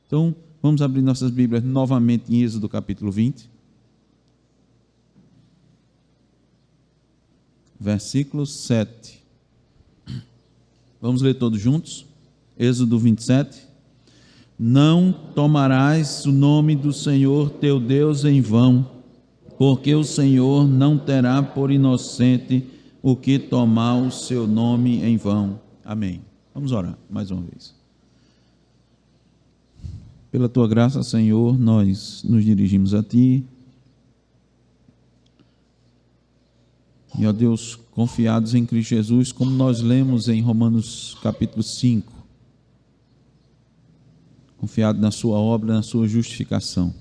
Então, vamos abrir nossas Bíblias novamente em Êxodo capítulo 20. Versículo 7. Vamos ler todos juntos? Êxodo 27. Não tomarás o nome do Senhor teu Deus em vão, porque o Senhor não terá por inocente o que tomar o seu nome em vão. Amém. Vamos orar mais uma vez. Pela tua graça, Senhor, nós nos dirigimos a ti. E, ó Deus, confiados em Cristo Jesus, como nós lemos em Romanos capítulo 5, confiados na sua obra, na sua justificação,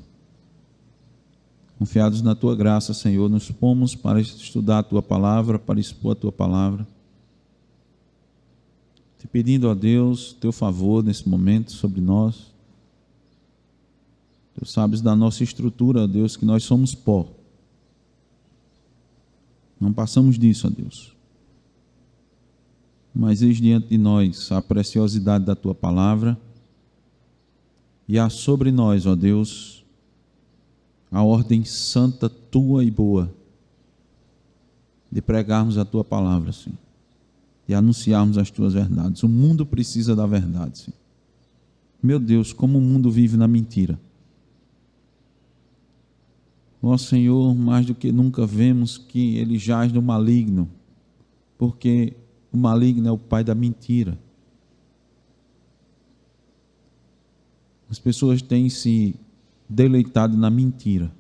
confiados na tua graça, Senhor, nos pomos para estudar a tua palavra, para expor a tua palavra, te pedindo, ó Deus, teu favor nesse momento sobre nós. Tu sabes da nossa estrutura, ó Deus, que nós somos pó. Não passamos disso, ó Deus. Mas eis diante de nós a preciosidade da tua palavra e há sobre nós, ó Deus, a ordem santa, tua e boa, de pregarmos a tua palavra, Senhor, e anunciarmos as tuas verdades. O mundo precisa da verdade, Senhor. Meu Deus, como o mundo vive na mentira. Ó Senhor, mais do que nunca vemos que ele jaz no maligno, porque o maligno é o pai da mentira. As pessoas têm se deleitado na mentira.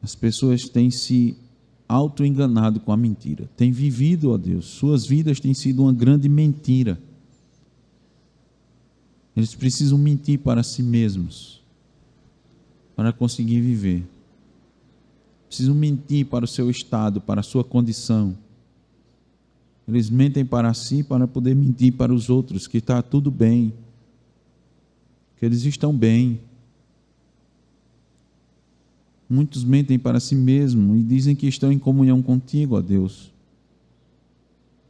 As pessoas têm se auto-enganado com a mentira. Têm vivido, ó Deus, suas vidas têm sido uma grande mentira. Eles precisam mentir para si mesmos para conseguir viver. Precisam mentir para o seu estado, para a sua condição. Eles mentem para si para poder mentir para os outros que está tudo bem, que eles estão bem. Muitos mentem para si mesmos e dizem que estão em comunhão contigo, ó Deus,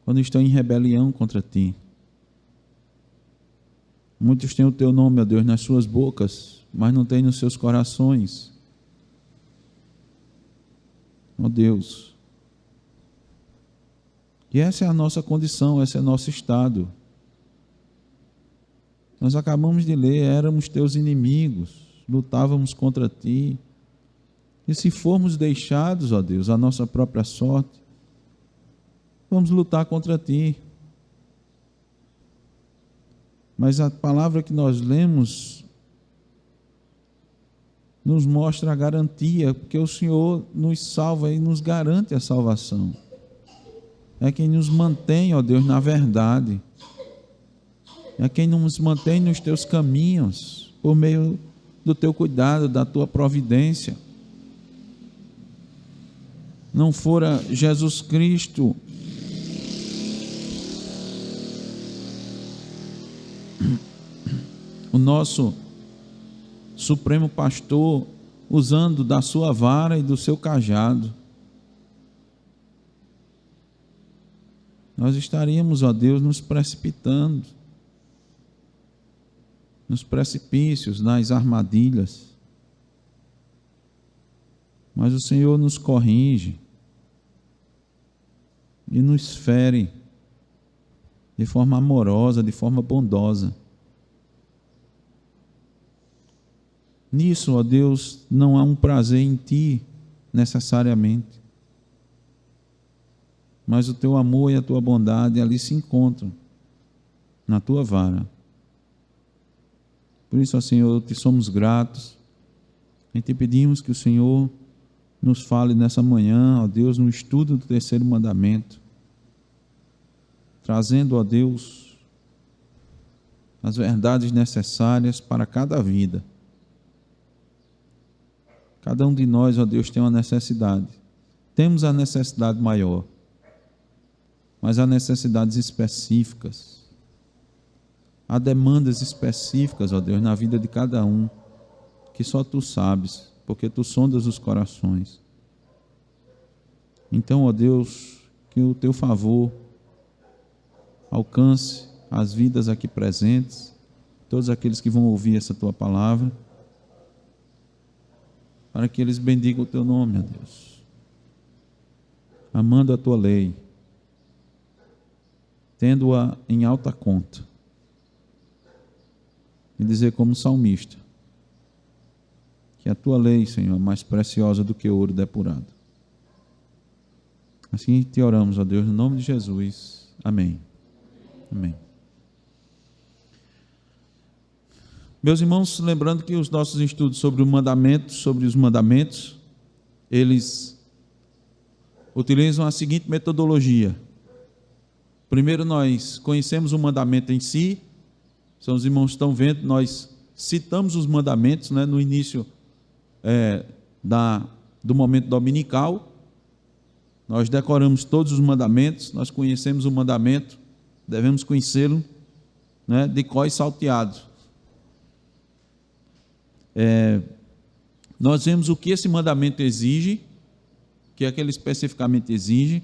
quando estão em rebelião contra ti. Muitos têm o teu nome, ó Deus, nas suas bocas, mas não têm nos seus corações. Ó Deus. E essa é a nossa condição, esse é o nosso estado. Nós acabamos de ler, éramos teus inimigos, lutávamos contra ti. E se formos deixados, ó Deus, à nossa própria sorte, vamos lutar contra ti. Mas a palavra que nós lemos nos mostra a garantia, porque o Senhor nos salva e nos garante a salvação. É quem nos mantém, ó Deus, na verdade. É quem nos mantém nos teus caminhos, por meio do teu cuidado, da tua providência. Não fora Jesus Cristo o nosso supremo pastor, usando da sua vara e do seu cajado, nós estaríamos, ó Deus, nos precipitando nos precipícios, nas armadilhas. Mas o Senhor nos corrige e nos fere de forma amorosa, de forma bondosa. Nisso, ó Deus, não há um prazer em ti necessariamente, mas o teu amor e a tua bondade ali se encontram na tua vara. Por isso, ó Senhor, te somos gratos e te pedimos que o Senhor nos fale nessa manhã, ó Deus, no estudo do terceiro mandamento, trazendo, ó Deus, as verdades necessárias para cada vida. Cada um de nós, ó Deus, tem uma necessidade. Temos a necessidade maior, mas há necessidades específicas. Há demandas específicas, ó Deus, na vida de cada um, que só Tu sabes, porque Tu sondas os corações. Então, ó Deus, que o Teu favor alcance as vidas aqui presentes, todos aqueles que vão ouvir essa tua palavra, para que eles bendigam o teu nome, ó Deus, amando a tua lei, tendo-a em alta conta, e dizer como salmista, que a tua lei, Senhor, é mais preciosa do que o ouro depurado. Assim te oramos, ó Deus, no nome de Jesus. Amém. Amém. Meus irmãos, lembrando que os nossos estudos sobre os mandamentos, eles utilizam a seguinte metodologia. Primeiro nós conhecemos o mandamento em si, os irmãos estão vendo, nós citamos os mandamentos, né, no início do momento dominical, nós decoramos todos os mandamentos, nós conhecemos o mandamento, devemos conhecê-lo, né, de cor e salteado. Nós vemos o que esse mandamento exige, o que é que ele especificamente exige.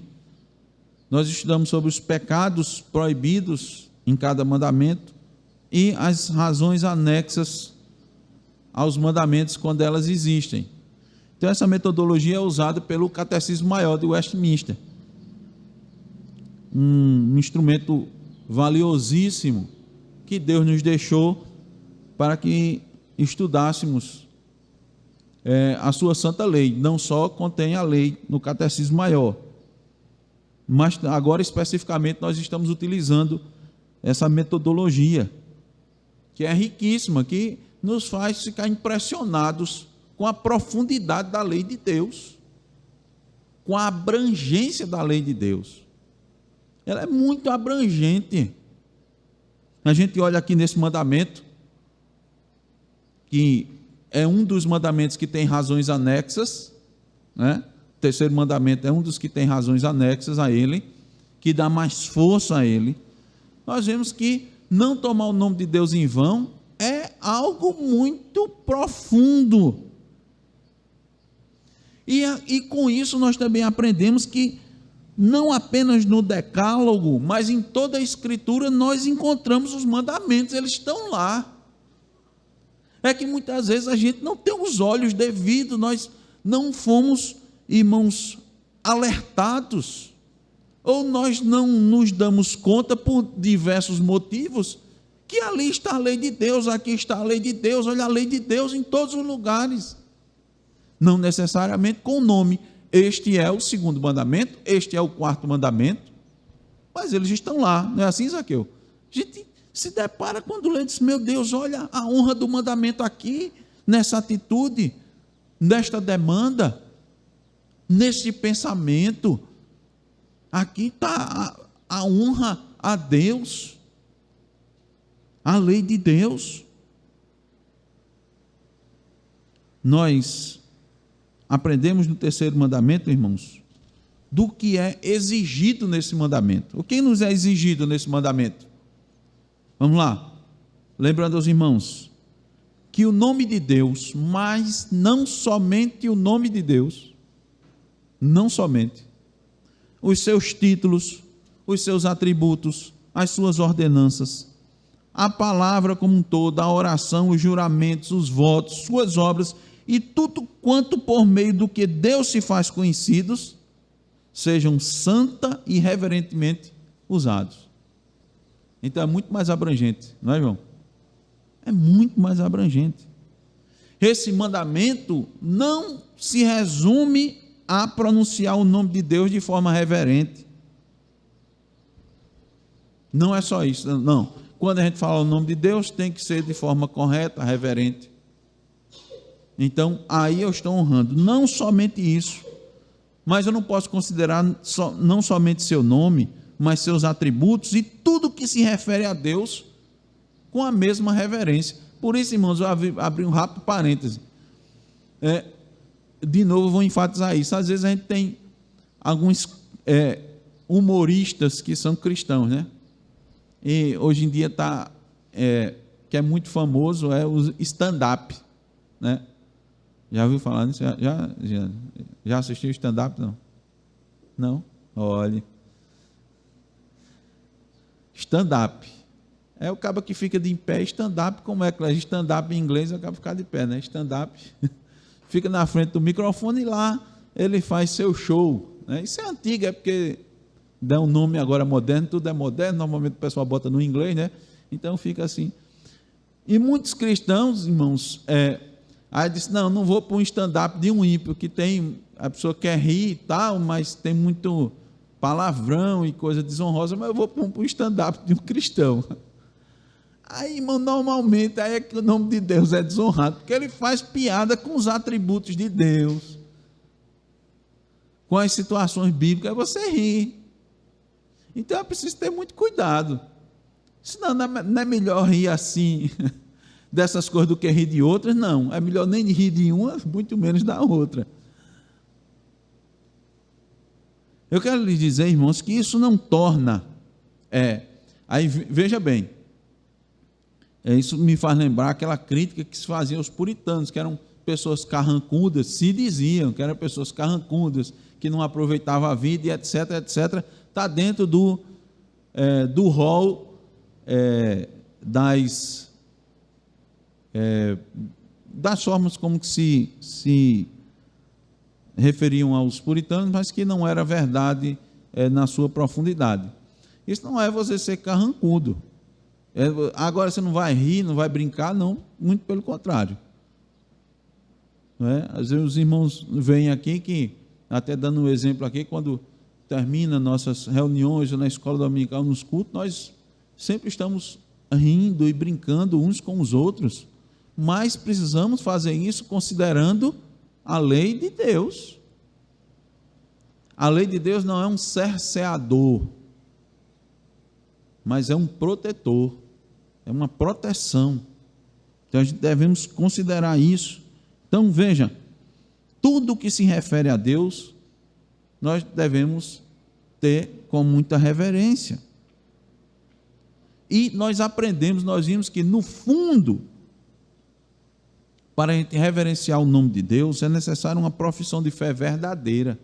Nós estudamos sobre os pecados proibidos em cada mandamento e as razões anexas aos mandamentos quando elas existem. Então essa metodologia é usada pelo Catecismo Maior de Westminster, um instrumento valiosíssimo que Deus nos deixou para que estudássemos a sua santa lei. Não só contém a lei no Catecismo Maior, mas agora especificamente nós estamos utilizando essa metodologia, que é riquíssima, que nos faz ficar impressionados com a profundidade da lei de Deus, com a abrangência da lei de Deus. Ela é muito abrangente. A gente olha aqui nesse mandamento, que é um dos mandamentos que tem razões anexas, né? O terceiro mandamento é um dos que tem razões anexas a ele, que dá mais força a ele. Nós vemos que não tomar o nome de Deus em vão é algo muito profundo. E com isso nós também aprendemos que não apenas no Decálogo, mas em toda a Escritura nós encontramos os mandamentos, eles estão lá. É que muitas vezes a gente não tem os olhos devidos, nós não fomos, irmãos, alertados, ou nós não nos damos conta por diversos motivos, que ali está a lei de Deus, aqui está a lei de Deus, olha a lei de Deus em todos os lugares. Não necessariamente com o nome, este é o segundo mandamento, este é o quarto mandamento, mas eles estão lá, não é assim, Zaqueu? A gente se depara quando lê e diz, meu Deus, olha a honra do mandamento aqui, nessa atitude, nesta demanda, nesse pensamento, aqui está a honra a Deus, a lei de Deus. Nós aprendemos no terceiro mandamento, irmãos, do que é exigido nesse mandamento. O que nos é exigido nesse mandamento? Vamos lá, lembrando aos irmãos, que o nome de Deus, mas não somente o nome de Deus, não somente, os seus títulos, os seus atributos, as suas ordenanças, a palavra como um todo, a oração, os juramentos, os votos, suas obras e tudo quanto por meio do que Deus se faz conhecidos, sejam santa e reverentemente usados. Então é muito mais abrangente, não é, João? É muito mais abrangente. Esse mandamento não se resume a pronunciar o nome de Deus de forma reverente. Não é só isso, não. Quando a gente fala o nome de Deus, tem que ser de forma correta, reverente. Então, aí eu estou honrando, não somente isso, mas eu não posso considerar não somente seu nome, mas seus atributos e tudo que se refere a Deus com a mesma reverência. Por isso, irmãos, eu abri um rápido parêntese. De novo, vou enfatizar isso. Às vezes a gente tem alguns humoristas que são cristãos, né? E hoje em dia que é muito famoso, é o stand-up, né? Já ouviu falar nisso? Já assistiu stand-up? Não? Não? Olhe. Stand-up É o cabo que fica de pé, stand-up, como é que é stand-up em inglês, o cabo ficar de pé, né? Stand-up, fica na frente do microfone e lá ele faz seu show, né? Isso é antigo, é porque dá um nome agora moderno, tudo é moderno, normalmente o pessoal bota no inglês, né? Então fica assim. E muitos cristãos, irmãos, aí disse, não vou para um stand-up de um ímpio, que tem, a pessoa quer rir e tal, mas tem muito palavrão e coisa desonrosa, mas eu vou para um stand-up de um cristão. Aí, irmão, normalmente aí é que o nome de Deus é desonrado, porque ele faz piada com os atributos de Deus, com as situações bíblicas, aí você ri. Então é preciso ter muito cuidado. Senão não é melhor rir assim dessas coisas do que rir de outras, não. É melhor nem rir de uma, muito menos da outra. Eu quero lhes dizer, irmãos, que isso não torna. Aí veja bem, isso me faz lembrar aquela crítica que se fazia aos puritanos, que eram pessoas carrancudas, se diziam que eram pessoas carrancudas, que não aproveitavam a vida, e etc, etc. Está dentro do rol das formas como que se referiam aos puritanos, mas que não era verdade na sua profundidade. Isso não é você ser carrancudo. Agora você não vai rir, não vai brincar, não, muito pelo contrário. Não é? Às vezes os irmãos vêm aqui, que até dando um exemplo aqui, quando termina nossas reuniões na escola dominical, nos cultos, nós sempre estamos rindo e brincando uns com os outros, mas precisamos fazer isso considerando a lei de Deus. A lei de Deus não é um cerceador, mas é um protetor, é uma proteção. Então a gente devemos considerar isso. Então veja, tudo que se refere a Deus, nós devemos ter com muita reverência. E nós aprendemos, nós vimos que no fundo, para a gente reverenciar o nome de Deus, é necessário uma profissão de fé verdadeira.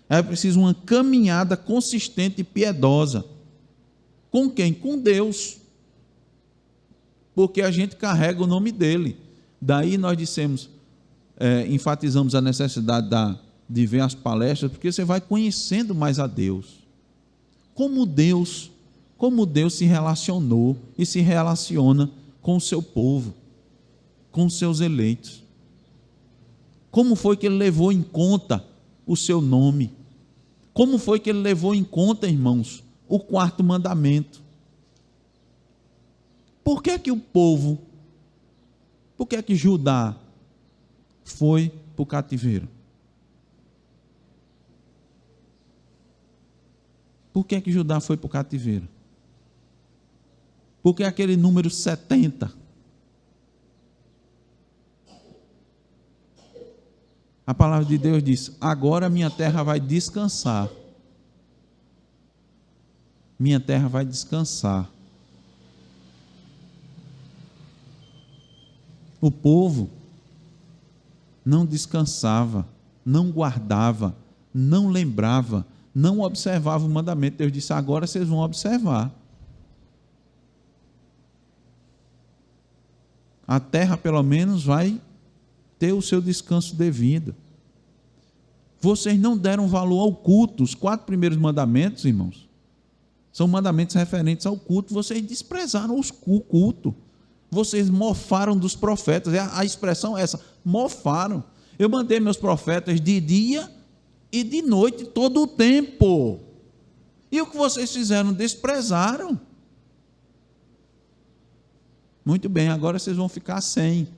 É preciso uma caminhada consistente e piedosa. Com quem? Com Deus. Porque a gente carrega o nome dele. Daí nós dissemos, enfatizamos a necessidade de ver as palestras, porque você vai conhecendo mais a Deus. Como Deus se relacionou e se relaciona com o seu povo, com os seus eleitos. Como foi que ele levou em conta o seu nome? Como foi que ele levou em conta, irmãos, o 4º mandamento? Por que que por que que Judá foi para o cativeiro? Por que que Judá foi para o cativeiro? Porque aquele número 70. A palavra de Deus diz: agora minha terra vai descansar. Minha terra vai descansar. O povo não descansava, não guardava, não lembrava, não observava o mandamento. Deus disse: agora vocês vão observar. A terra, pelo menos, vai ter o seu descanso devido. Vocês não deram valor ao culto. Os 4 primeiros mandamentos, irmãos, são mandamentos referentes ao culto. Vocês desprezaram o culto. Vocês mofaram dos profetas. A expressão é essa: mofaram. Eu mandei meus profetas de dia e de noite, todo o tempo. E o que vocês fizeram? Desprezaram. Muito bem, agora vocês vão ficar sem.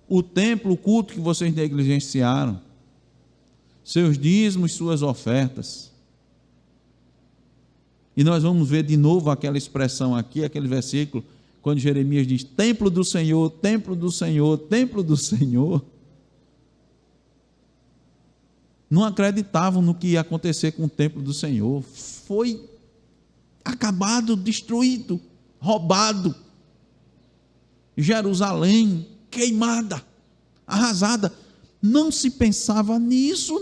O templo, o culto que vocês negligenciaram, seus dízimos, suas ofertas. E nós vamos ver de novo aquela expressão aqui, aquele versículo, quando Jeremias diz: templo do Senhor, templo do Senhor, templo do Senhor. Não acreditavam no que ia acontecer com o templo do Senhor. Foi acabado, destruído, roubado. Jerusalém queimada, arrasada. Não se pensava nisso,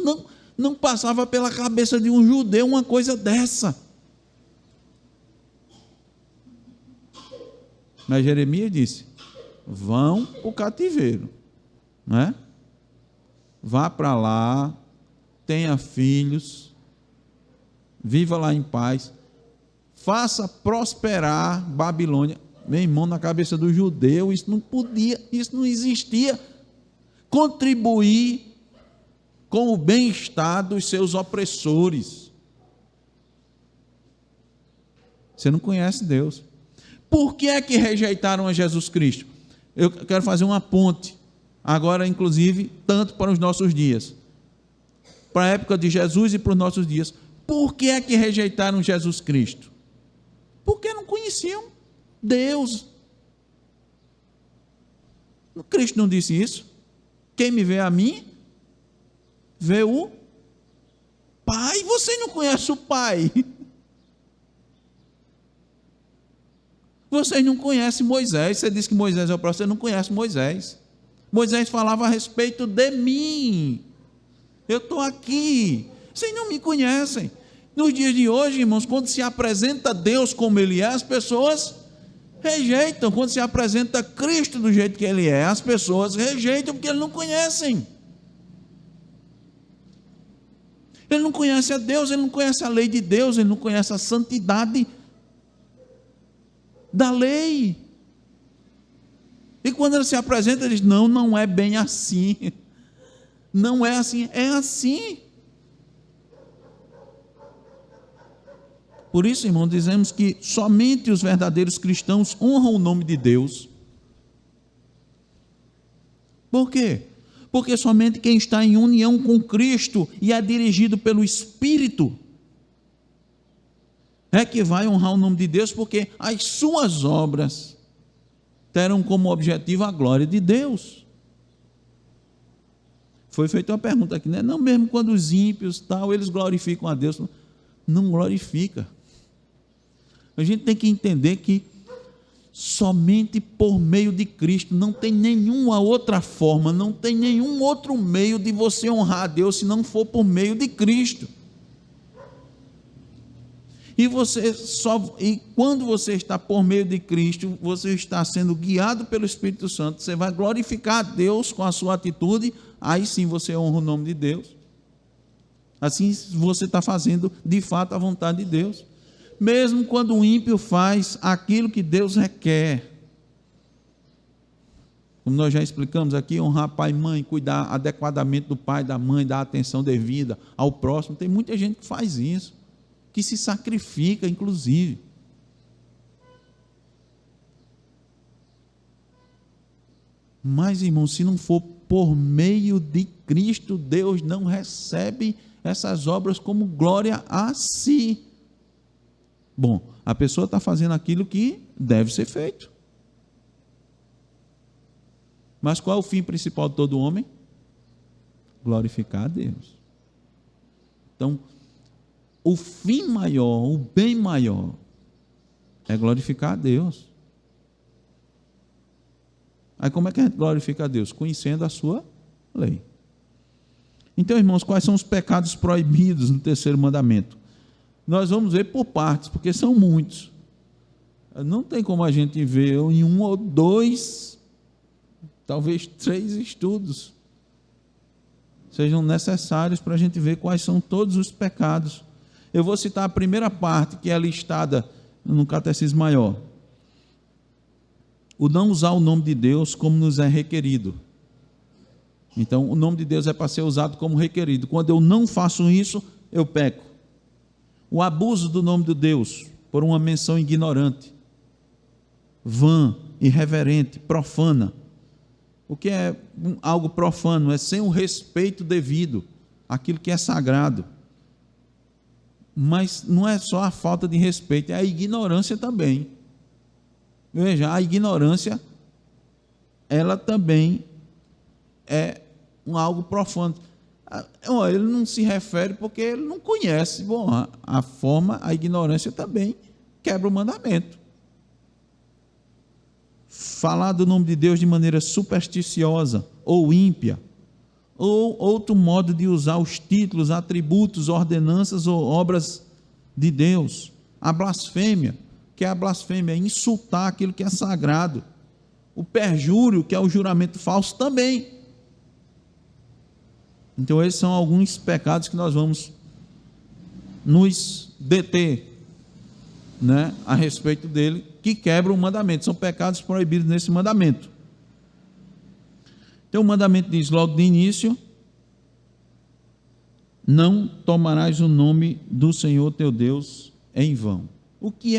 Não passava pela cabeça de um judeu uma coisa dessa. Mas Jeremias disse: vão para o cativeiro, né? Vá para lá, tenha filhos, viva lá em paz, faça prosperar Babilônia. Meu irmão, na cabeça do judeu, isso não podia, isso não existia. Contribuir com o bem-estar dos seus opressores. Você não conhece Deus. Por que é que rejeitaram a Jesus Cristo? Eu quero fazer uma ponte, agora inclusive, tanto para os nossos dias, para a época de Jesus e para os nossos dias. Por que é que rejeitaram Jesus Cristo? Porque não conheciam Deus. Cristo não disse isso? Quem me vê a mim, vê o Pai. Você não conhece o Pai. Vocês não conhecem Moisés. Você diz que Moisés é o próprio, você não conhece Moisés. Moisés falava a respeito de mim. Eu estou aqui. Vocês não me conhecem. Nos dias de hoje, irmãos, quando se apresenta Deus como Ele é, as pessoas rejeitam. Quando se apresenta Cristo do jeito que Ele é, as pessoas rejeitam porque Eles não conhecem. Ele não conhece a Deus, ele não conhece a lei de Deus, ele não conhece a santidade da lei. E quando ele se apresenta, ele diz: não, não é bem assim. Não é assim, é assim. Por isso, irmão, dizemos que somente os verdadeiros cristãos honram o nome de Deus. Por quê? Porque somente quem está em união com Cristo e é dirigido pelo Espírito é que vai honrar o nome de Deus, porque as suas obras terão como objetivo a glória de Deus. Foi feita uma pergunta aqui, né? Não, mesmo quando os ímpios tal, eles glorificam a Deus. Não glorifica. A gente tem que entender que somente por meio de Cristo, não tem nenhuma outra forma, não tem nenhum outro meio de você honrar a Deus, se não for por meio de Cristo. E quando você está por meio de Cristo, você está sendo guiado pelo Espírito Santo, você vai glorificar a Deus com a sua atitude, aí sim você honra o nome de Deus. Assim você está fazendo de fato a vontade de Deus. Mesmo quando o ímpio faz aquilo que Deus requer. Como nós já explicamos aqui, honrar pai e mãe, cuidar adequadamente do pai, da mãe, dar atenção devida ao próximo. Tem muita gente que faz isso, que se sacrifica, inclusive. Mas, irmão, se não for por meio de Cristo, Deus não recebe essas obras como glória a si. Bom, a pessoa está fazendo aquilo que deve ser feito. Mas qual é o fim principal de todo homem? Glorificar a Deus. Então, o fim maior, o bem maior, é glorificar a Deus. Aí como é que a gente glorifica a Deus? Conhecendo a sua lei. Então, irmãos, quais são os pecados proibidos no terceiro mandamento? Nós vamos ver por partes, porque são muitos. Não tem como a gente ver em um ou dois, talvez 3 estudos sejam necessários para a gente ver quais são todos os pecados. Eu vou citar a primeira parte, que é listada no Catecismo Maior. O não usar o nome de Deus como nos é requerido. Então, o nome de Deus é para ser usado como requerido. Quando eu não faço isso, eu peco. O abuso do nome de Deus por uma menção ignorante, vã, irreverente, profana. O que é algo profano? É sem o respeito devido àquilo que é sagrado. Mas não é só a falta de respeito, é a ignorância também. Veja, a ignorância, ela também é algo profano. Ele não se refere porque ele não conhece. Bom, a ignorância também quebra o mandamento. Falar do nome de Deus de maneira supersticiosa ou ímpia, ou outro modo de usar os títulos, atributos, ordenanças ou obras de Deus. A blasfêmia, que é a blasfêmia, é insultar aquilo que é sagrado. O perjúrio, que é o juramento falso, também. Então, esses são alguns pecados que nós vamos nos deter, né, a respeito dele, que quebram o mandamento. São pecados proibidos nesse mandamento. Então, o mandamento diz logo de início: não tomarás o nome do Senhor teu Deus em vão. O que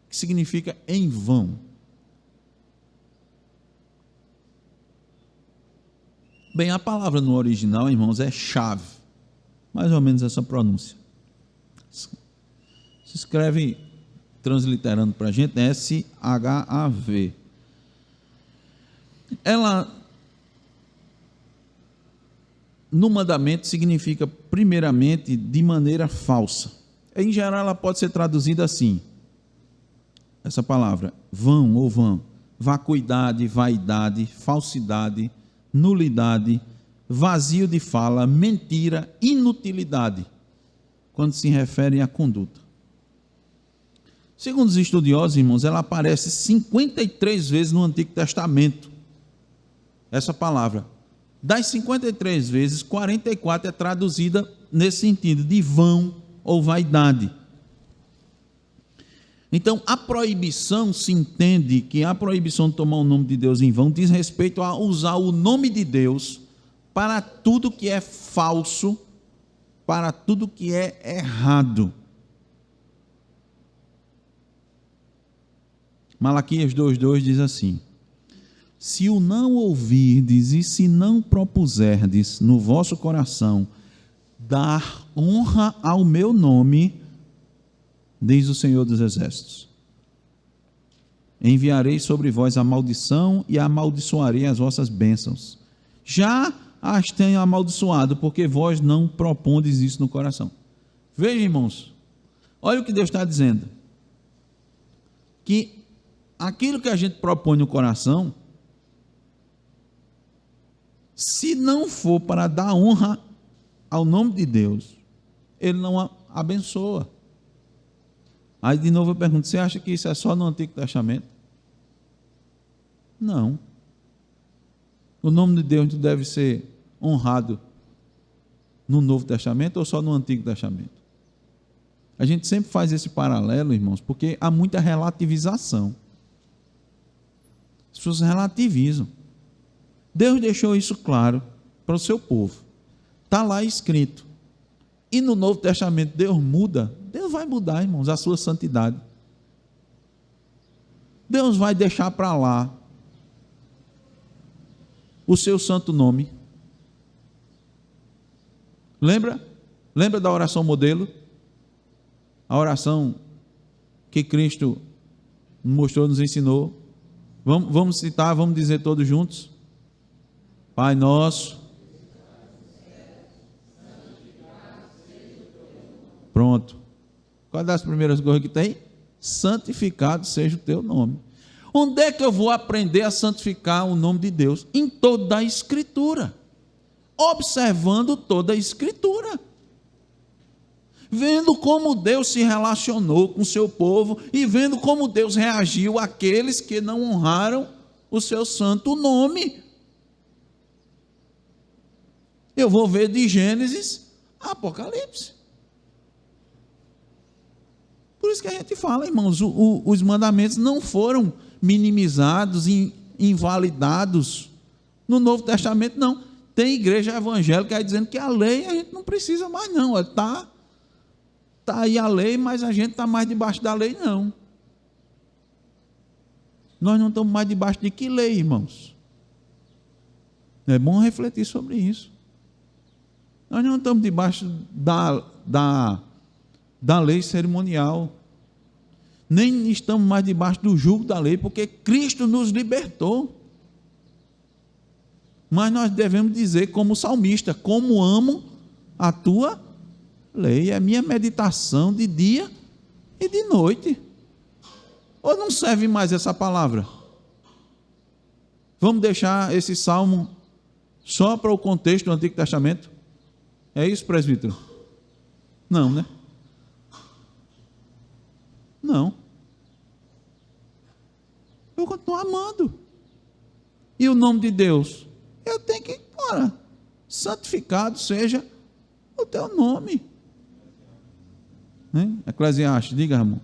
significa em vão? Bem, a palavra no original, irmãos, é chave. Mais ou menos essa pronúncia. Se escreve, transliterando para a gente, S-H-A-V. Ela, no mandamento, significa, primeiramente, de maneira falsa. Em geral, ela pode ser traduzida assim, essa palavra, vão ou vã, vacuidade, vaidade, falsidade, nulidade, vazio de fala, mentira, inutilidade, quando se refere à conduta. Segundo os estudiosos, irmãos, ela aparece 53 vezes no Antigo Testamento, essa palavra. Das 53 vezes, 44 é traduzida nesse sentido, de vão ou vaidade. Então, a proibição, se entende que a proibição de tomar o nome de Deus em vão diz respeito a usar o nome de Deus para tudo que é falso, para tudo que é errado. Malaquias 2,2 diz assim: se o não ouvirdes e se não propuserdes no vosso coração dar honra ao meu nome, diz o Senhor dos Exércitos, enviarei sobre vós a maldição e amaldiçoarei as vossas bênçãos. Já as tenho amaldiçoado, porque vós não propondes isso no coração. Veja, irmãos, olha o que Deus está dizendo, que aquilo que a gente propõe no coração, se não for para dar honra ao nome de Deus, Ele não abençoa. Aí de novo eu pergunto, você acha que isso é só no Antigo Testamento? Não. O nome de Deus deve ser honrado no Novo Testamento ou só no Antigo Testamento? A gente sempre faz esse paralelo, irmãos, porque há muita relativização. As pessoas relativizam. Deus deixou isso claro para o seu povo. Está lá escrito. E no Novo Testamento Deus muda. Deus vai mudar, irmãos, a sua santidade. Deus vai deixar para lá o seu santo nome. Lembra? Lembra da oração modelo? A oração que Cristo mostrou, nos ensinou. Vamos citar, vamos dizer todos juntos. Pai nosso. Pronto. Qual das primeiras coisas que tem? Santificado seja o teu nome. Onde é que eu vou aprender a santificar o nome de Deus? Em toda a Escritura. Observando toda a Escritura. Vendo como Deus se relacionou com o seu povo e vendo como Deus reagiu àqueles que não honraram o seu santo nome. Eu vou ver de Gênesis a Apocalipse. Por isso que a gente fala, irmãos, os mandamentos não foram minimizados, invalidados no Novo Testamento, não. Tem igreja evangélica aí dizendo que a lei a gente não precisa mais, não. Está aí a lei, mas a gente está mais debaixo da lei, não. Nós não estamos mais debaixo de que lei, irmãos? É bom refletir sobre isso. Nós não estamos debaixo da lei cerimonial, nem estamos mais debaixo do jugo da lei, porque Cristo nos libertou. Mas nós devemos dizer como salmista, como amo a tua lei, é a minha meditação de dia e de noite. Ou não serve mais essa palavra? Vamos deixar esse salmo Só para o contexto do Antigo Testamento? É isso, presbítero? Não, né? Não. Eu continuo amando. E o nome de Deus? Eu tenho que, santificado seja o teu nome. Eclesiastes, diga, Ramon.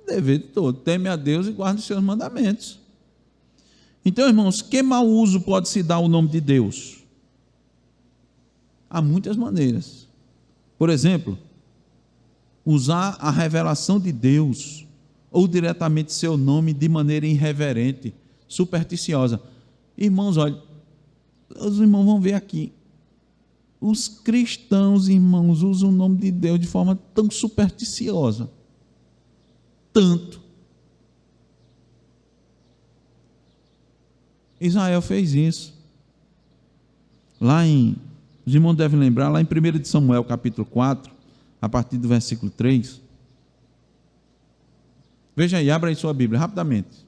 Dever de todo, teme a Deus e guarde os seus mandamentos. Então, irmãos, que mau uso pode se dar ao nome de Deus? Há muitas maneiras. Por exemplo, usar a revelação de Deus ou diretamente seu nome de maneira irreverente, supersticiosa. Irmãos, olha, os irmãos vão ver aqui. Os cristãos, irmãos, usam o nome de Deus de forma tão supersticiosa. Tanto. Israel fez isso. Os irmãos devem lembrar, lá em 1 de Samuel, capítulo 4, a partir do versículo 3. Veja aí, abra aí sua Bíblia, rapidamente.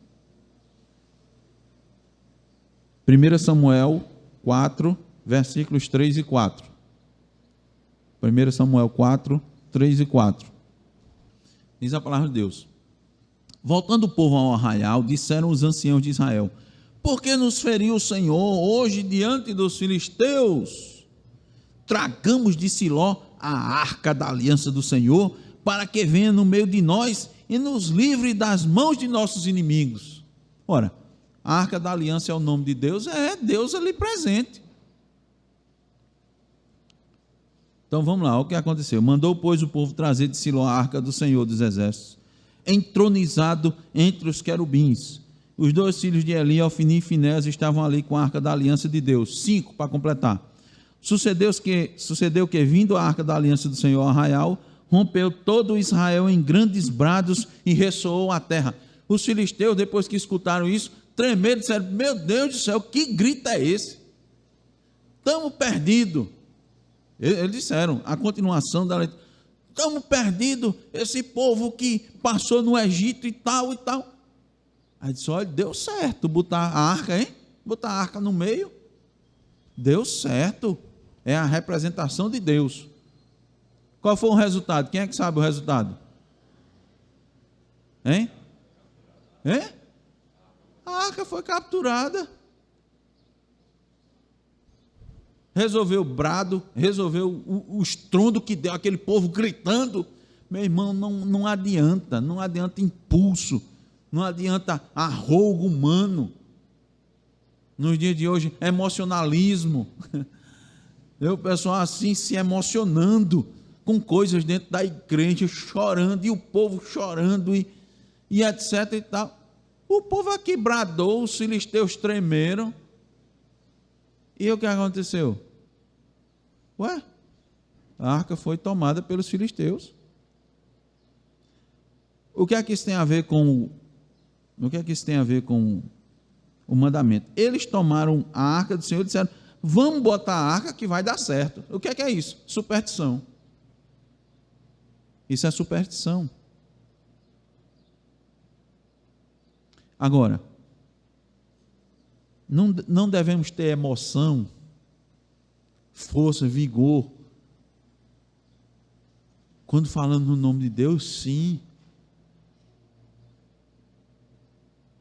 1 Samuel 4, versículos 3 e 4. 1 Samuel 4, 3 e 4. Diz a palavra de Deus. Voltando o povo ao arraial, disseram os anciãos de Israel: por que nos feriu o Senhor hoje diante dos filisteus? Tragamos de Siló a arca da aliança do Senhor, para que venha no meio de nós e nos livre das mãos de nossos inimigos. Ora, a arca da aliança é o nome de Deus, é Deus ali presente. Então vamos lá, o que aconteceu? Mandou, pois, o povo trazer de Siló a arca do Senhor dos exércitos, entronizado entre os querubins. Os 2 filhos de Eli, Ofni e Finéias, estavam ali com a arca da aliança de Deus. 5 para completar. Sucedeu que, vindo a arca da aliança do Senhor ao arraial, rompeu todo Israel em grandes brados e ressoou a terra. Os filisteus, depois que escutaram isso, tremeram e disseram: meu Deus do céu, que grito é esse? Estamos perdidos. Eles disseram, a continuação da letra: estamos perdidos, esse povo que passou no Egito e tal e tal. Aí disse: olha, deu certo botar a arca, hein? Botar a arca no meio. Deu certo. É a representação de Deus. Qual foi o resultado? Quem é que sabe o resultado? Hein? A arca foi capturada. Resolveu o brado, resolveu o estrondo que deu, aquele povo gritando. Meu irmão, não adianta impulso, não adianta arrogo humano. Nos dias de hoje, emocionalismo. O pessoal assim se emocionando com coisas dentro da igreja, chorando, e o povo chorando, e etc e tal. O povo aqui bradou, os filisteus tremeram. E o que aconteceu? A arca foi tomada pelos filisteus. O que é que isso tem a ver com o mandamento? Eles tomaram a arca do Senhor e disseram: vamos botar a arca que vai dar certo. O que é isso? Superstição. Isso é superstição. Agora, não devemos ter emoção, força, vigor, quando falando no nome de Deus, sim.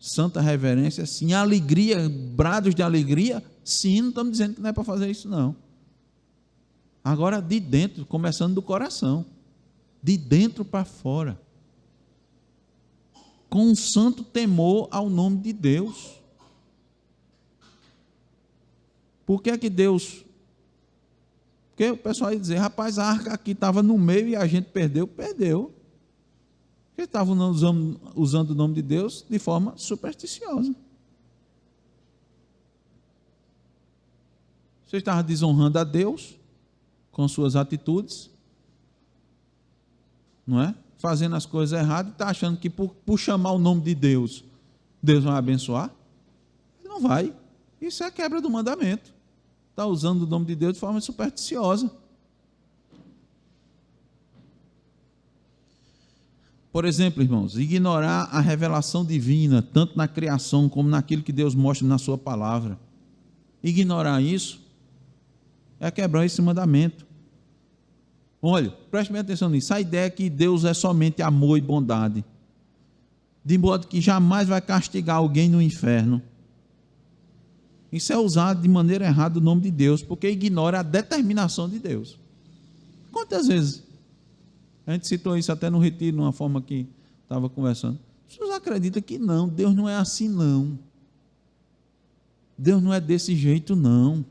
Santa reverência, sim. Alegria, brados de alegria, sim. Não estamos dizendo que não é para fazer isso, não. Agora, de dentro, começando do coração, de dentro para fora, com um santo temor ao nome de Deus. Por que é que Deus... Porque o pessoal ia dizer: rapaz, a arca aqui estava no meio e a gente perdeu. Porque estavam usando o nome de Deus de forma supersticiosa. Você estava desonrando a Deus com suas atitudes, não é? Fazendo as coisas erradas, e está achando que por chamar o nome de Deus, Deus vai abençoar? Não vai. Isso é a quebra do mandamento. Está usando o nome de Deus de forma supersticiosa. Por exemplo, irmãos, ignorar a revelação divina, tanto na criação como naquilo que Deus mostra na sua palavra. Ignorar isso é quebrar esse mandamento. Olha, preste bem atenção nisso. A ideia é que Deus é somente amor e bondade, de modo que jamais vai castigar alguém no inferno. Isso é usado de maneira errada o nome de Deus, porque ignora a determinação de Deus. Quantas vezes a gente citou isso até no retiro, numa forma que estava conversando. As pessoas acreditam que não, Deus não é assim não. Deus não é desse jeito não.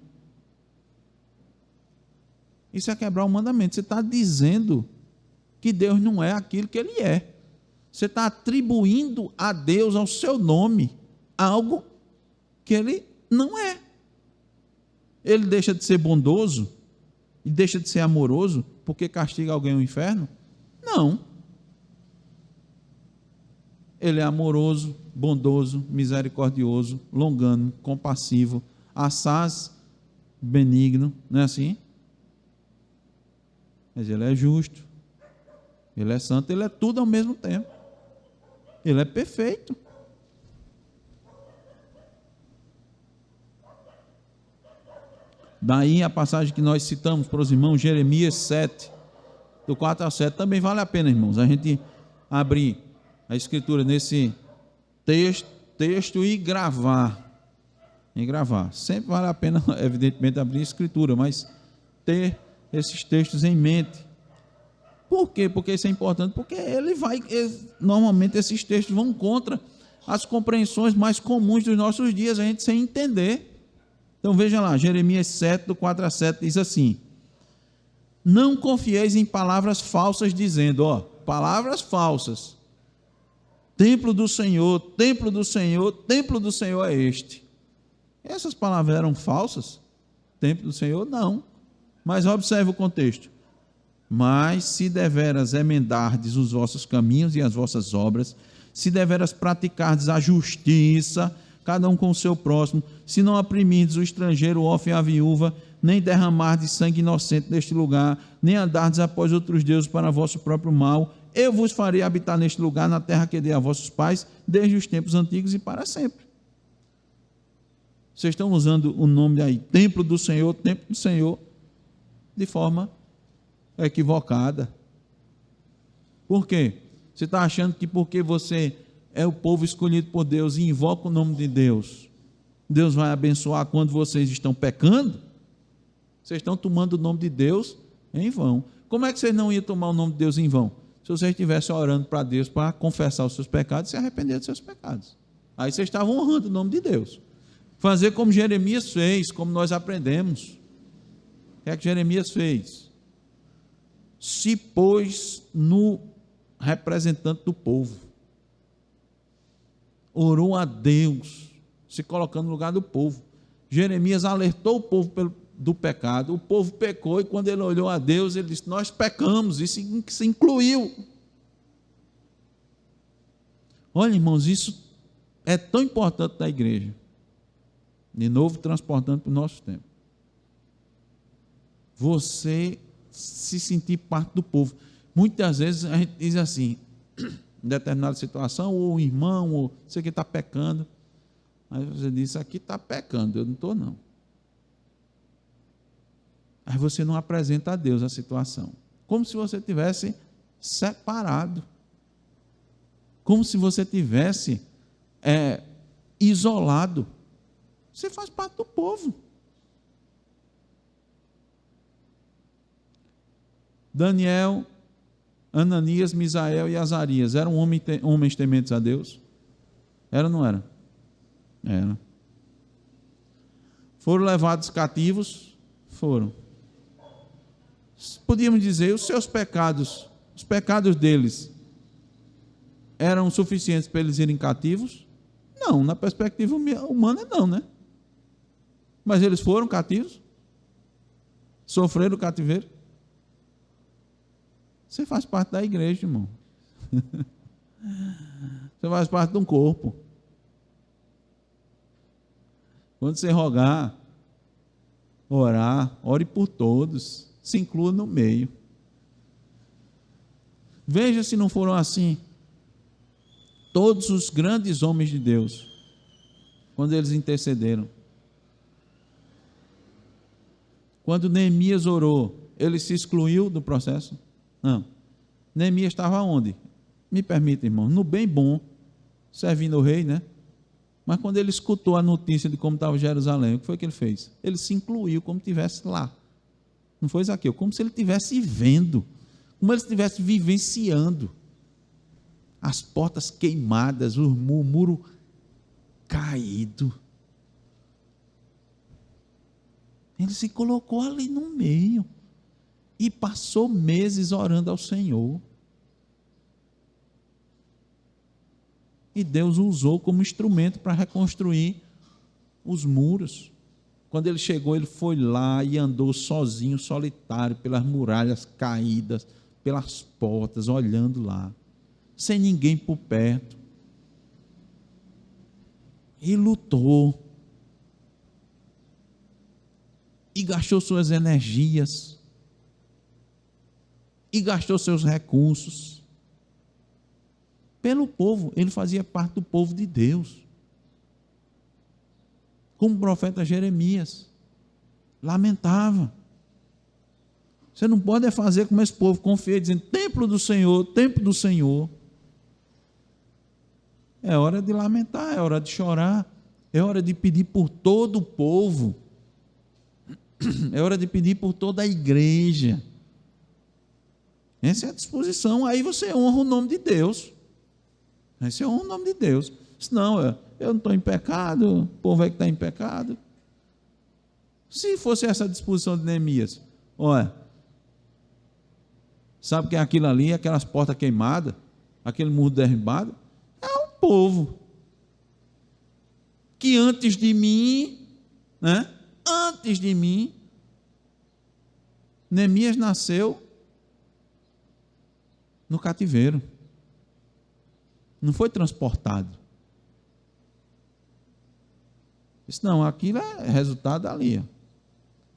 Isso é quebrar o mandamento. Você está dizendo que Deus não é aquilo que Ele é. Você está atribuindo a Deus, ao seu nome, algo que Ele não é. Ele deixa de ser bondoso e deixa de ser amoroso porque castiga alguém no inferno? Não. Ele é amoroso, bondoso, misericordioso, longânimo, compassivo, assaz, benigno, não é assim? Mas Ele é justo, Ele é santo, Ele é tudo ao mesmo tempo. Ele é perfeito. Daí a passagem que nós citamos para os irmãos, Jeremias 7, do 4 ao 7, também vale a pena, irmãos, a gente abrir a escritura nesse texto e gravar. Sempre vale a pena, evidentemente, abrir a escritura, mas ter esses textos em mente. Por quê? Porque isso é importante, porque normalmente esses textos vão contra as compreensões mais comuns dos nossos dias, a gente sem entender. Então veja lá, Jeremias 7, do 4 a 7, diz assim: não confieis em palavras falsas, dizendo, palavras falsas, templo do Senhor, templo do Senhor, templo do Senhor é este. Essas palavras eram falsas? Templo do Senhor? Não. Mas observe o contexto. Mas se deveras emendardes os vossos caminhos e as vossas obras, se deveras praticardes a justiça, cada um com o seu próximo, se não oprimirdes o estrangeiro, o órfão e a viúva, nem derramardes sangue inocente neste lugar, nem andardes após outros deuses para vosso próprio mal, eu vos farei habitar neste lugar, na terra que dei a vossos pais, desde os tempos antigos e para sempre. Vocês estão usando o nome aí, templo do Senhor, de forma equivocada. Por quê? Você está achando que porque você é o povo escolhido por Deus e invoca o nome de Deus, Deus vai abençoar quando vocês estão pecando? Vocês estão tomando o nome de Deus em vão. Como é que vocês não iam tomar o nome de Deus em vão? Se vocês estivessem orando para Deus para confessar os seus pecados e se arrepender dos seus pecados. Aí vocês estavam honrando o nome de Deus. Fazer como Jeremias fez, como nós aprendemos. O que é que Jeremias fez? Se pôs no representante do povo. Orou a Deus, se colocando no lugar do povo. Jeremias alertou o povo do pecado, o povo pecou, e quando ele olhou a Deus, ele disse, nós pecamos, isso se incluiu. Olha, irmãos, isso é tão importante na igreja, de novo transportando para o nosso tempo. Você se sentir parte do povo. Muitas vezes a gente diz assim, em determinada situação, ou o irmão, ou sei que está pecando, aí você diz, isso aqui está pecando, eu não estou não. Aí você não apresenta a Deus a situação, como se você tivesse separado, como se você tivesse isolado. Você faz parte do povo. Daniel, Ananias, Misael e Azarias eram homens tementes a Deus? Era ou não era? Era. Foram levados cativos? Foram. Podíamos dizer, os seus pecados, os pecados deles, eram suficientes para eles irem cativos? Não, na perspectiva humana não, né? Mas eles foram cativos? Sofreram o cativeiro? Você faz parte da igreja, irmão. Você faz parte de um corpo. Quando você rogar, orar, ore por todos, se inclua no meio. Veja se não foram assim todos os grandes homens de Deus, quando eles intercederam. Quando Neemias orou, ele se excluiu do processo? Não. Neemias estava onde? Me permita, irmão, no bem bom, servindo o rei, né? Mas quando ele escutou a notícia de como estava Jerusalém, o que foi que ele fez? Ele se incluiu como se estivesse lá. Não foi, Zaqueu? Como se ele estivesse vendo, como ele estivesse vivenciando as portas queimadas, o muro caído. Ele se colocou ali no meio e passou meses orando ao Senhor. E Deus o usou como instrumento para reconstruir os muros. Quando ele chegou, ele foi lá e andou sozinho, solitário, pelas muralhas caídas, pelas portas, olhando lá, sem ninguém por perto. E lutou. E gastou suas energias. E gastou seus recursos. Pelo povo, ele fazia parte do povo de Deus. Como o profeta Jeremias lamentava. Você não pode fazer como esse povo confia, dizendo: templo do Senhor, templo do Senhor. É hora de lamentar, é hora de chorar, é hora de pedir por todo o povo, é hora de pedir por toda a igreja. Essa é a disposição. Aí você honra o nome de Deus. Aí você honra o nome de Deus. Senão, eu não estou em pecado, o povo é que está em pecado. Se fosse essa disposição de Neemias, olha, sabe o que é aquilo ali, aquelas portas queimadas, aquele muro derribado? É o povo que antes de mim, né? Antes de mim, Neemias nasceu no cativeiro. Não foi transportado. Disse: não, aquilo é resultado dali.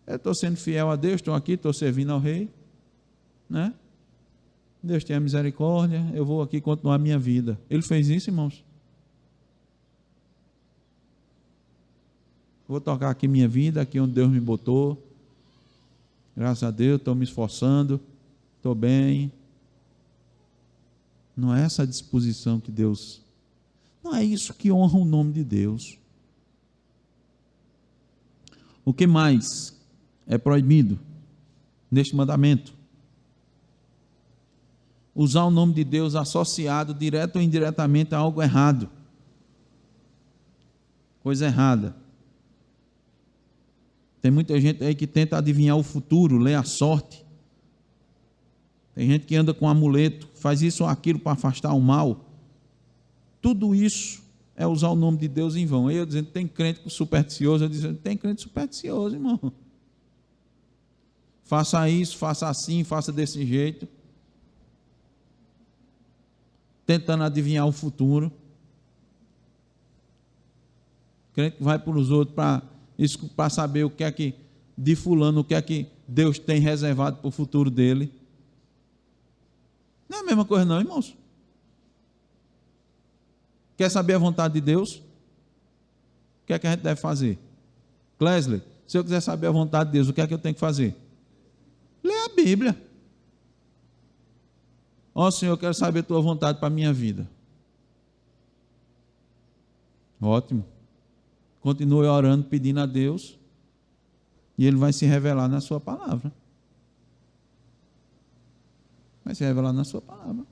Eu estou sendo fiel a Deus, estou aqui, estou servindo ao rei, né? Deus tenha misericórdia, eu vou aqui continuar a minha vida. Ele fez isso, irmãos. Vou tocar aqui minha vida, aqui onde Deus me botou. Graças a Deus, estou me esforçando, estou bem. Não é essa a disposição que Deus... Não é isso que honra o nome de Deus. O que mais é proibido neste mandamento? Usar o nome de Deus associado direto ou indiretamente a algo errado. Coisa errada. Tem muita gente aí que tenta adivinhar o futuro, lê a sorte. Tem gente que anda com amuleto, faz isso ou aquilo para afastar o mal. Tudo isso é usar o nome de Deus em vão. Aí eu dizendo: tem crente supersticioso, eu dizendo: tem crente supersticioso, irmão. Faça isso, faça assim, faça desse jeito. Tentando adivinhar o futuro. Crente que vai para os outros para saber o que é que, de fulano, o que é que Deus tem reservado para o futuro dele. Não é a mesma coisa não, irmãos. Quer saber a vontade de Deus? O que é que a gente deve fazer? Clesley, se eu quiser saber a vontade de Deus, o que é que eu tenho que fazer? Ler a Bíblia. Ó Senhor, eu quero saber a tua vontade para a minha vida. Ótimo. Continue orando, pedindo a Deus, e Ele vai se revelar na sua palavra. Vai se revelar na sua palavra.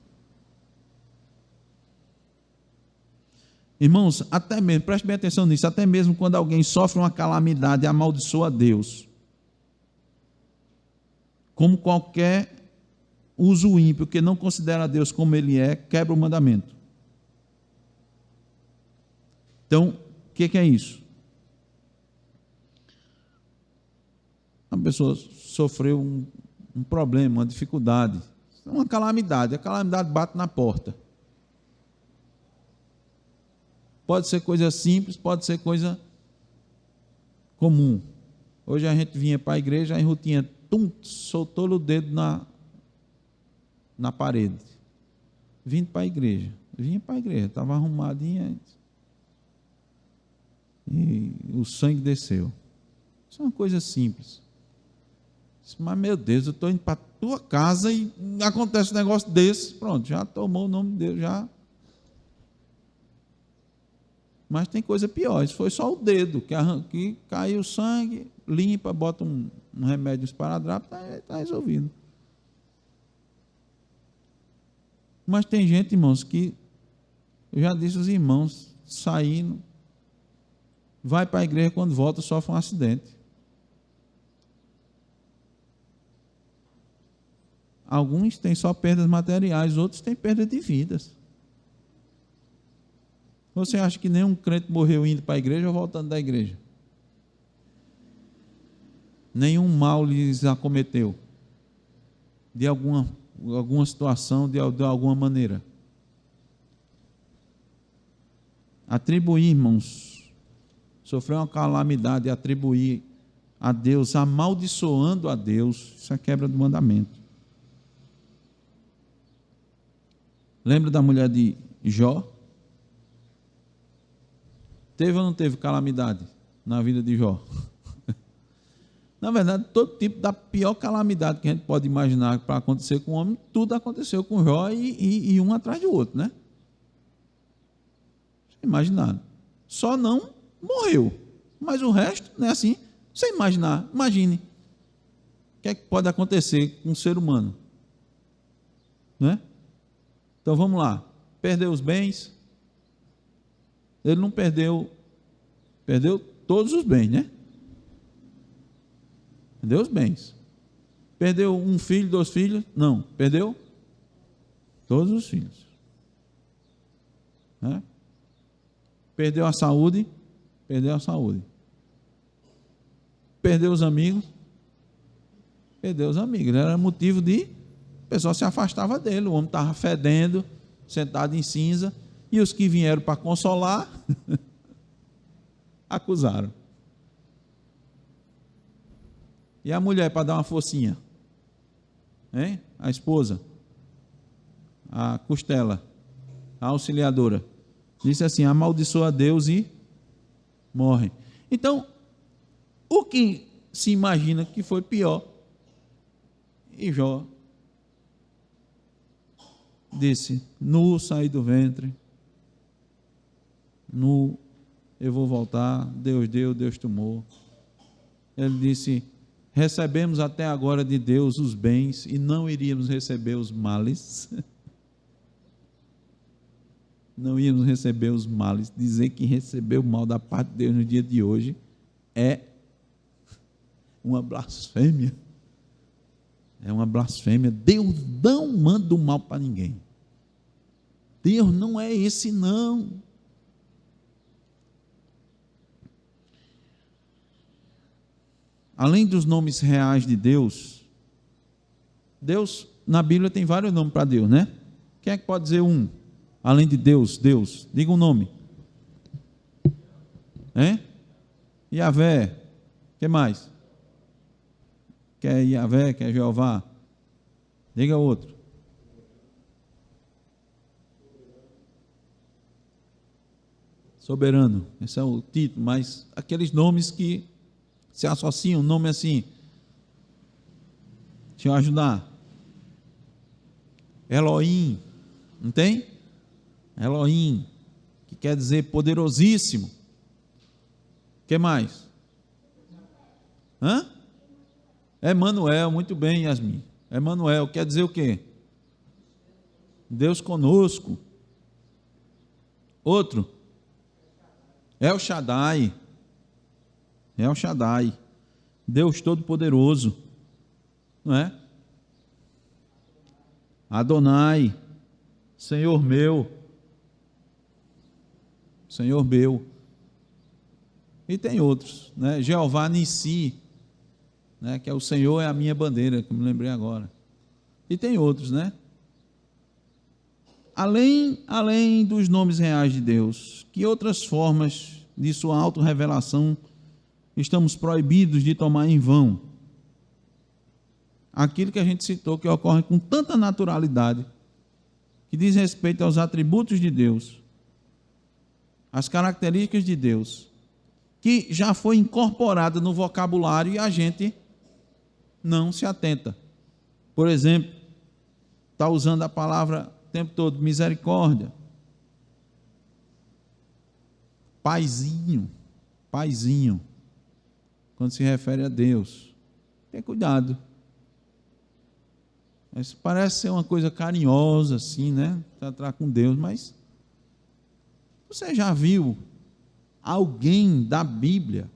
Irmãos, até mesmo, preste bem atenção nisso, até mesmo quando alguém sofre uma calamidade e amaldiçoa a Deus, como qualquer uso ímpio que não considera a Deus como Ele é, quebra o mandamento. Então, o que é isso? Uma pessoa sofreu um problema, uma dificuldade, uma calamidade. A calamidade bate na porta. Pode ser coisa simples, pode ser coisa comum. Hoje a gente vinha para a igreja, a Rutinha soltou o dedo na parede. Vindo para a igreja. Vinha para a igreja, estava arrumadinha e o sangue desceu. Isso é uma coisa simples. Mas, meu Deus, eu estou indo para a tua casa e acontece um negócio desse. Pronto, já tomou o nome de Deus, já. Mas tem coisa pior. Isso foi só o dedo, que caiu o sangue, limpa, bota um remédio esparadrapo, está resolvido. Mas tem gente, irmãos, que, eu já disse aos irmãos, saindo, vai para a igreja, quando volta sofre um acidente. Alguns têm só perdas materiais, outros têm perda de vidas. Você acha que nenhum crente morreu indo para a igreja ou voltando da igreja? Nenhum mal lhes acometeu de alguma situação, de alguma maneira. Atribuir, irmãos, sofrer uma calamidade, atribuir a Deus, amaldiçoando a Deus, isso é quebra do mandamento. Lembra da mulher de Jó? Teve ou não teve calamidade na vida de Jó? Na verdade, todo tipo da pior calamidade que a gente pode imaginar para acontecer com o homem, tudo aconteceu com Jó e um atrás do outro, né? Imaginaram. Só não morreu. Mas o resto, não é assim? Você imagine. O que é que pode acontecer com um ser humano? Né? Então vamos lá. Perdeu os bens. Ele não perdeu todos os bens, né? Perdeu os bens. Perdeu um filho, 2 filhos? Não. Perdeu todos os filhos. Né? Perdeu a saúde? Perdeu a saúde. Perdeu os amigos? Perdeu os amigos. Era motivo de... O pessoal se afastava dele. O homem estava fedendo, sentado em cinza. E os que vieram para consolar, acusaram. E a mulher, para dar uma forcinha? Hein? A esposa, a costela, a auxiliadora, disse assim: amaldiçoa a Deus e morre. Então, o que se imagina que foi pior? E Jó disse: nu saí do ventre, nu eu vou voltar, Deus deu, Deus tomou. Ele disse: recebemos até agora de Deus os bens e não iríamos receber os males. Não íamos receber os males. Dizer que recebeu o mal da parte de Deus no dia de hoje é uma blasfêmia. É uma blasfêmia. Deus não manda o mal para ninguém. Deus não é esse, não. Além dos nomes reais de Deus, Deus, na Bíblia tem vários nomes para Deus, né? Quem é que pode dizer um? Além de Deus, Deus. Diga um nome. Yahvé. O que mais? Quer Yahvé, quer Jeová? Diga outro. Soberano. Esse é o título, mas aqueles nomes que se associam, nome assim. Deixa eu ajudar. Elohim. Não tem? Elohim, que quer dizer poderosíssimo. O que mais? Emanuel, muito bem, Yasmin. Emanuel, quer dizer o quê? Deus conosco. Outro? El Shaddai. El Shaddai. Deus Todo-Poderoso. Não é? Adonai. Senhor meu. Senhor meu. E tem outros, né? Jeová Nissi, né? Que é o Senhor é a minha bandeira, que eu me lembrei agora. E tem outros, né? Além dos nomes reais de Deus, que outras formas de sua autorrevelação estamos proibidos de tomar em vão? Aquilo que a gente citou, que ocorre com tanta naturalidade, que que diz respeito aos atributos de Deus, as características de Deus, que já foi incorporada no vocabulário e a gente não se atenta. Por exemplo, está usando a palavra o tempo todo, misericórdia, paizinho, paizinho, quando se refere a Deus. Tenha cuidado. Mas parece ser uma coisa carinhosa assim, né? Tratar com Deus, mas você já viu alguém da Bíblia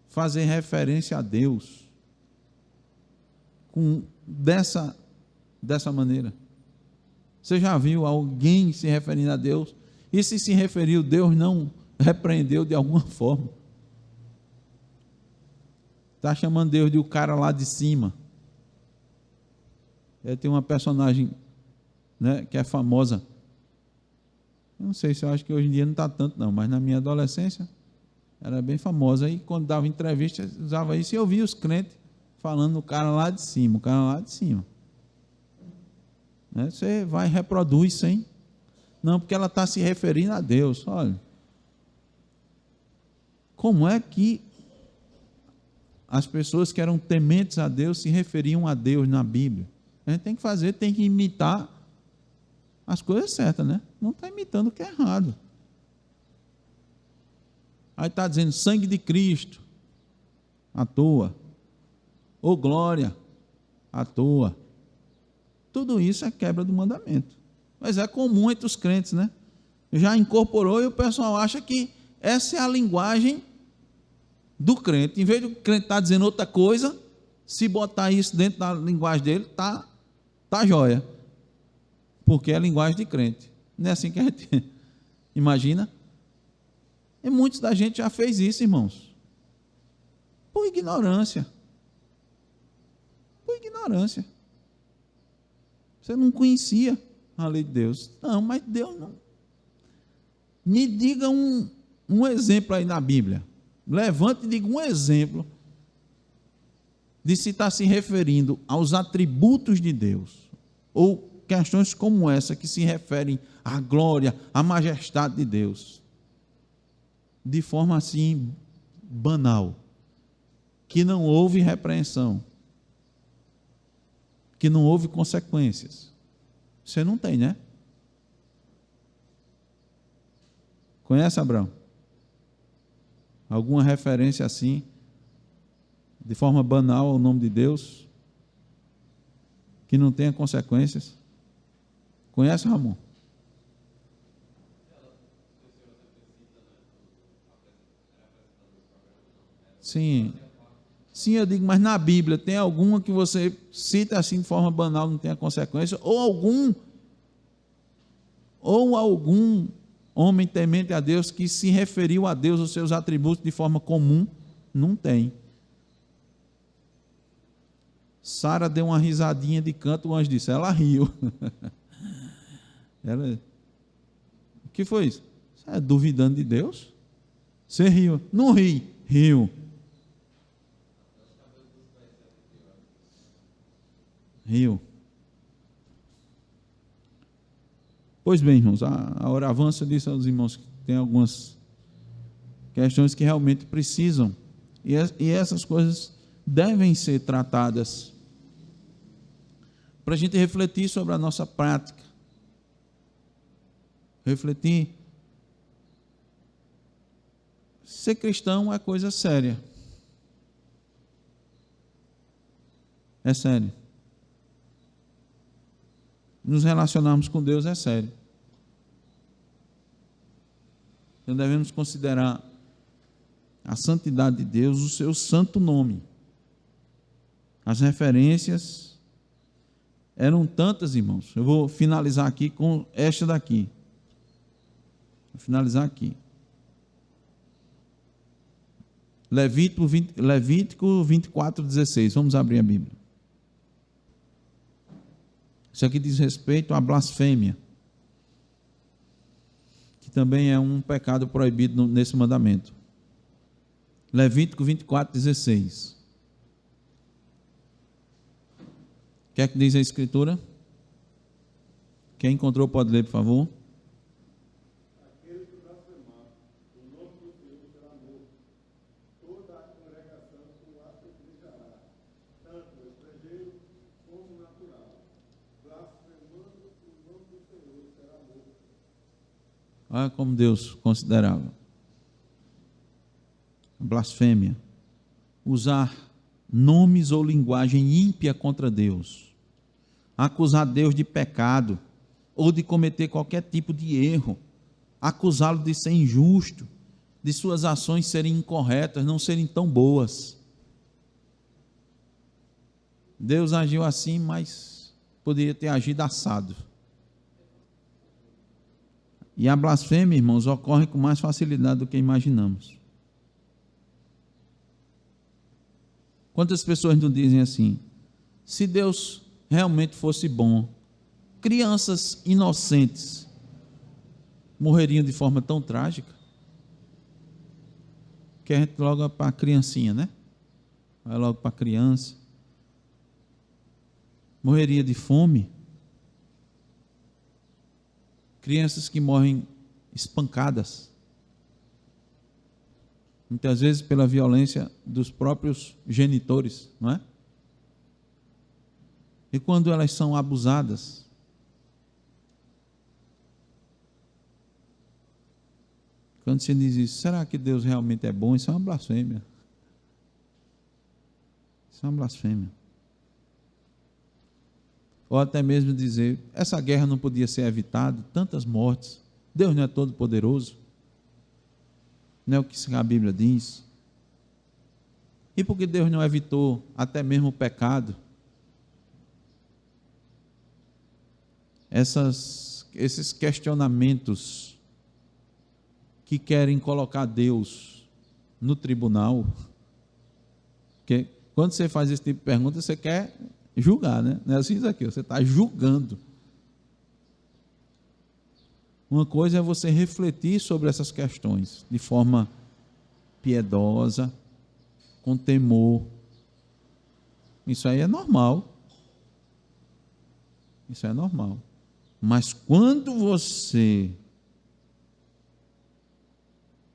fazer referência a Deus dessa maneira? Você já viu alguém se referindo a Deus? E se referiu, Deus não repreendeu de alguma forma? Está chamando Deus de o cara lá de cima. Tem uma personagem, né, que é famosa. Eu não sei se eu acho que hoje em dia não está tanto não, mas na minha adolescência era bem famosa. E quando dava entrevista, usava isso e eu via os crentes falando o cara lá de cima, o cara lá de cima. Né? Você vai e reproduz sem. Não, porque ela está se referindo a Deus. Olha, como é que as pessoas que eram tementes a Deus se referiam a Deus na Bíblia? A gente tem que imitar as coisas certas, né? Não está imitando o que é errado. Aí está dizendo sangue de Cristo, à toa. Ou glória, à toa. Tudo isso é quebra do mandamento. Mas é comum entre os crentes, né? Já incorporou e o pessoal acha que essa é a linguagem do crente. Em vez do crente estar dizendo outra coisa, se botar isso dentro da linguagem dele, tá jóia. Porque é a linguagem de crente. Não é assim que a gente imagina? E muitos da gente já fez isso, irmãos. Por ignorância. Por ignorância. Você não conhecia a lei de Deus. Não, mas Deus não. Me diga um exemplo aí na Bíblia. Levante e diga um exemplo de se estar se referindo aos atributos de Deus, ou questões como essa que se referem à glória, à majestade de Deus, de forma assim banal, que não houve repreensão, que não houve consequências. Você não tem, né? Conhece, Abraão? Alguma referência assim, de forma banal ao nome de Deus, que não tenha consequências? Conhece, Ramon? Sim. Sim, eu digo, mas na Bíblia tem alguma que você cita assim de forma banal, não tenha consequência? Ou algum homem temente a Deus que se referiu a Deus, os seus atributos de forma comum? Não tem. Sara deu uma risadinha de canto, o anjo disse, ela riu. O que foi isso? Você é duvidando de Deus? Você riu? Não ri, riu. Riu. Pois bem, irmãos, a hora avança, disse aos irmãos que tem algumas questões que realmente precisam, e essas coisas devem ser tratadas para a gente refletir sobre a nossa prática, refletir. Ser cristão é coisa séria, é sério. Nos relacionarmos com Deus é sério. Então devemos considerar a santidade de Deus, o seu santo nome. As referências eram tantas, irmãos. Eu vou finalizar aqui com esta daqui. Vou finalizar aqui. Levítico 24:16. Vamos abrir a Bíblia. Isso aqui diz respeito à blasfêmia, que também é um pecado proibido nesse mandamento. Levítico 24:16. O que é que diz a Escritura? Quem encontrou pode ler, por favor. Aquele que blasfemar o nome do Senhor será morto. Toda a congregação o apedrejará, tanto o estrangeiro como o natural. Blasfemando o nome do Senhor será morto. Olha como Deus considerava. Blasfêmia. Usar nomes ou linguagem ímpia contra Deus. Acusar Deus de pecado ou de cometer qualquer tipo de erro. Acusá-lo de ser injusto, de suas ações serem incorretas, não serem tão boas. Deus agiu assim, mas poderia ter agido assado. E a blasfêmia, irmãos, ocorre com mais facilidade do que imaginamos. Quantas pessoas não dizem assim: se Deus realmente fosse bom, crianças inocentes morreriam de forma tão trágica? Que a gente logo vai para a criancinha, né? Vai logo para a criança. Morreria de fome. Crianças que morrem espancadas. Muitas vezes pela violência dos próprios genitores, não é? E quando elas são abusadas, quando se diz isso, será que Deus realmente é bom? Isso é uma blasfêmia. Isso é uma blasfêmia. Ou até mesmo dizer, essa guerra não podia ser evitada, tantas mortes, Deus não é todo poderoso. Não é o que a Bíblia diz. E por que Deus não evitou até mesmo o pecado? Esses questionamentos que querem colocar Deus no tribunal, porque quando você faz esse tipo de pergunta, você quer julgar, né? Não é assim, aqui, você está julgando. Uma coisa é você refletir sobre essas questões de forma piedosa, com temor. Isso aí é normal. Isso é normal. Mas quando você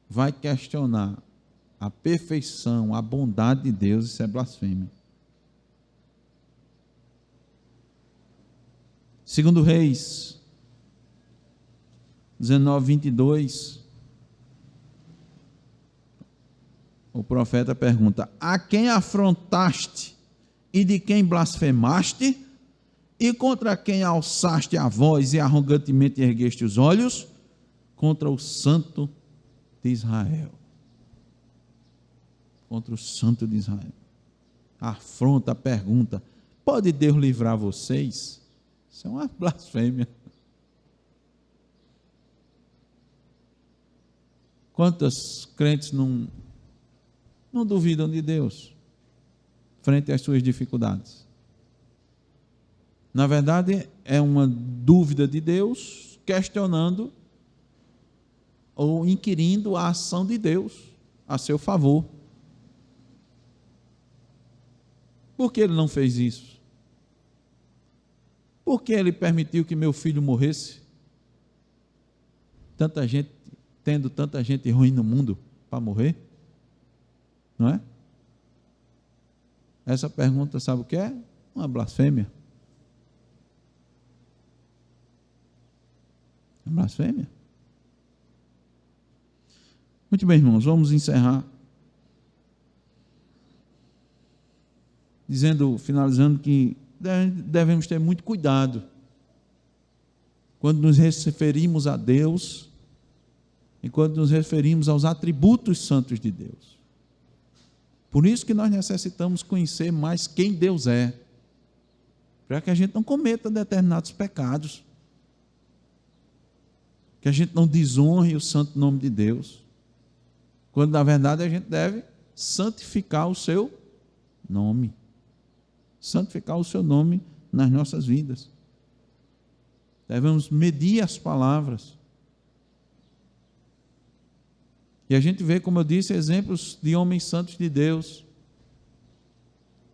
vai questionar a perfeição, a bondade de Deus, isso é blasfêmia. Segundo Reis 19:22, o profeta pergunta: a quem afrontaste e de quem blasfemaste, e contra quem alçaste a voz e arrogantemente ergueste os olhos? Contra o Santo de Israel. Contra o Santo de Israel. A afronta, a pergunta: pode Deus livrar vocês? Isso é uma blasfêmia. Quantos crentes não duvidam de Deus frente às suas dificuldades? Na verdade, é uma dúvida de Deus, questionando ou inquirindo a ação de Deus a seu favor. Por que ele não fez isso? Por que ele permitiu que meu filho morresse? Tanta gente, tendo tanta gente ruim no mundo para morrer, não é? Essa pergunta, sabe o que é? Uma blasfêmia. É blasfêmia. Muito bem, irmãos, vamos encerrar finalizando que devemos ter muito cuidado quando nos referimos a Deus e quando nos referimos aos atributos santos de Deus. Por isso que nós necessitamos conhecer mais quem Deus é, para que a gente não cometa determinados pecados, que a gente não desonre o santo nome de Deus, quando na verdade a gente deve santificar o seu nome. Santificar o seu nome nas nossas vidas. Devemos medir as palavras. E a gente vê, como eu disse, exemplos de homens santos de Deus.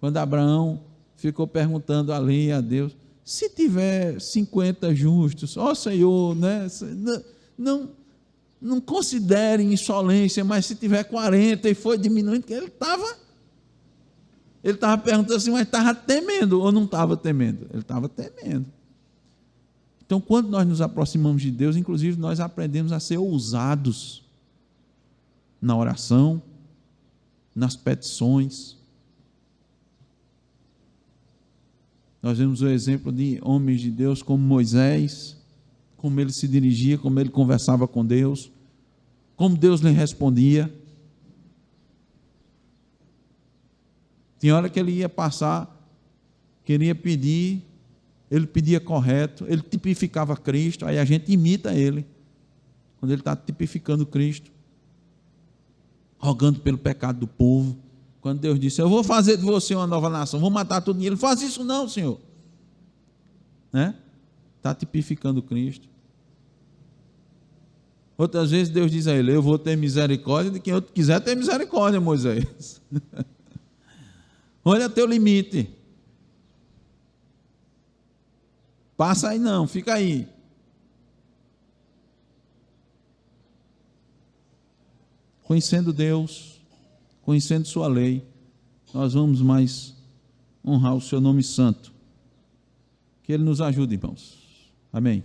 Quando Abraão ficou perguntando ali a Deus: Se tiver 50 justos, ó Senhor, né? Não considere insolência, mas se tiver 40 e foi diminuindo, ele estava perguntando assim, mas estava temendo ou não estava temendo? Ele estava temendo. Então, quando nós nos aproximamos de Deus, inclusive nós aprendemos a ser ousados na oração, nas petições. Nós vemos o exemplo de homens de Deus como Moisés, como ele se dirigia, como ele conversava com Deus, como Deus lhe respondia. Tinha hora que ele ia passar, queria pedir, ele pedia correto, ele tipificava Cristo, aí a gente imita ele, quando ele está tipificando Cristo, rogando pelo pecado do povo. Quando Deus disse, eu vou fazer de você uma nova nação, vou matar tudo, ele faz isso não, Senhor. Né? Está tipificando Cristo. Outras vezes Deus diz a ele, eu vou ter misericórdia de quem eu quiser ter misericórdia, Moisés. Olha teu limite. Passa aí não, fica aí. Conhecendo Deus, conhecendo sua lei, nós vamos mais honrar o seu nome santo. Que Ele nos ajude, irmãos. Amém.